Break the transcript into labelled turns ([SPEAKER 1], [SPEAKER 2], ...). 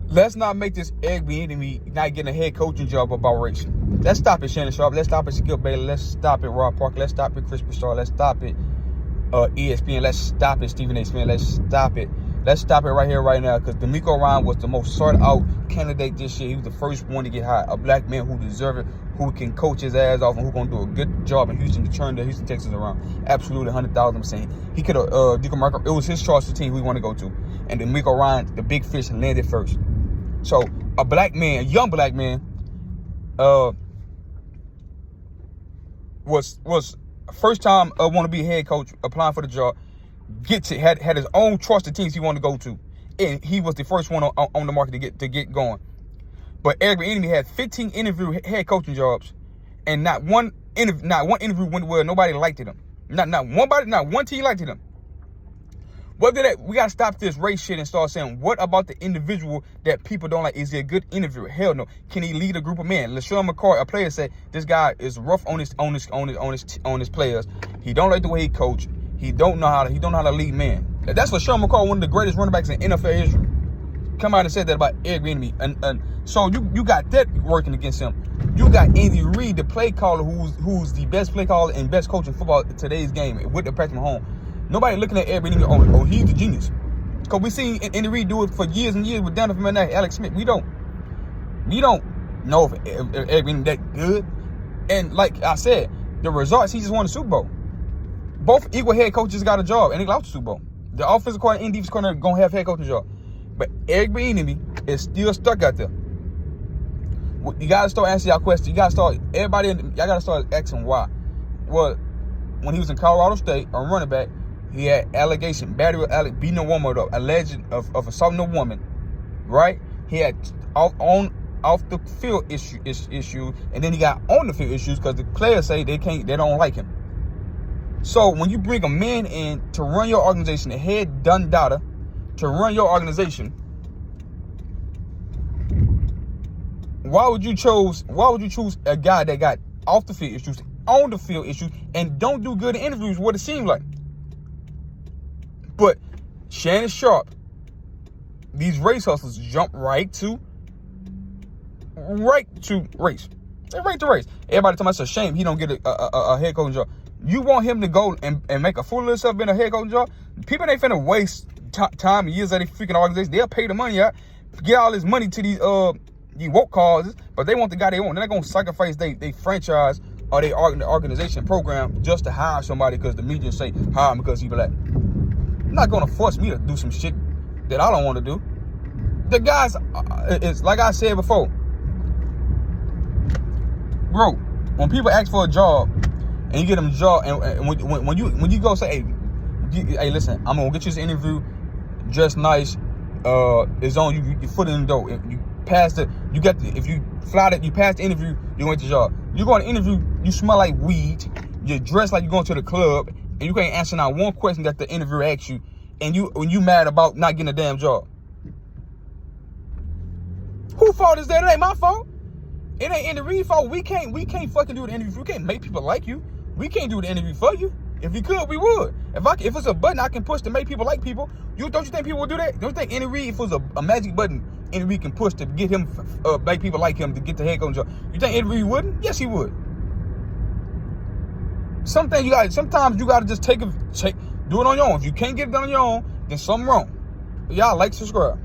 [SPEAKER 1] let's not make this Eric biemny not getting a head coaching job about race. Let's stop it, Shannon Sharp. Let's stop it, Skip Bayless. Let's stop it, Rob Parker. Let's stop it, Chris Broussard. Let's stop it, ESPN. Let's stop it, Stephen A. Smith. Let's stop it. Let's stop it right here, right now, because D'Amico Ryan was the most sought-out candidate this year. He was the first one to get hired. A black man who deserves it, who can coach his ass off, and who's going to do a good job in Houston to turn the Houston Texans around. Absolutely, 100,000%. He could have, it was his choice of team we want to go to. And D'Amico Ryan, the big fish, landed first. So, a black man, a young black man, was first time want to be a head coach, applying for the job. Had his own trusted teams he wanted to go to, and he was the first one on the market to get going. But Eric biemny had 15 interview head coaching jobs, and not one interview went where nobody liked him. Not one team liked him. Whether that, we gotta stop this race shit and start saying, what about the individual that people don't like? Is he a good interviewer? Hell no. Can he lead a group of men? LaShawn McCoy, a player, said this guy is rough on his players. He don't like the way he coach. He don't know how to lead men. That's LaShawn McCoy, one of the greatest running backs in NFL history. Come out and said that about Eric biemny. And so you got that working against him. You got Andy Reid, the play caller, who's the best play caller and best coach in football in today's game with the Patrick Mahomes. Nobody looking at Eric biemny, oh, he's the genius. Because we seen Andy Reid do it for years and years with Donovan McNabb, Alex Smith. We don't know if Eric biemny that good. And like I said, the results, he just won the Super Bowl. Both equal head coaches got a job, and they lost the Super Bowl. The offensive coordinator and defensive coordinator going to have head coaching job. But Eric biemny is still stuck out there. You got to start asking y'all questions. Y'all got to start asking why. Well, when he was in Colorado State, a running back, he had allegation, battery with Alex, beating a woman up, alleged of assaulting a woman, right? He had off the field issue, and then he got on the field issues because the players say they don't like him. So when you bring a man in to run your organization, the head done data, to run your organization, why would you choose a guy that got off the field issues, on the field issues, and don't do good in interviews? What it seemed like. But Shannon Sharp, these race hustlers jump right to race. They right to race. Everybody talking about it's a shame he don't get a head coaching job. You want him to go and make a fool of himself in a head coaching job? People ain't finna waste time and years at their freaking organization. They'll pay the money out, get all this money to these woke causes, but they want the guy they want. They're not gonna sacrifice they franchise or their organization program just to hire somebody because the media say hire him because he black. Not gonna force me to do some shit that I don't want to do. The guys, it's like I said before, bro. When people ask for a job and you get them a job, and when you go say, hey, listen, I'm gonna get you this interview, dress nice, it's on you. You foot in the door. If you pass it, if you fly it, you pass the interview, you went to the job. You go on an interview, you smell like weed, you dress like you're going to the club, and you can't answer not one question that the interviewer asks you, and you mad about not getting a damn job. Whose fault is that? It ain't my fault. It ain't Andy Reid's fault. We can't fucking do the interview. We can't make people like you. We can't do the interview for you. If we could, we would. If it's a button I can push to make people like people, don't you think people would do that? Don't you think Andy Reid, if it was a magic button Andy Reid can push to get him, make people like him to get the head coaching job, you think Andy Reid wouldn't? Yes, he would. Sometimes you gotta just do it on your own. If you can't get it done on your own, then something wrong. Y'all like, subscribe.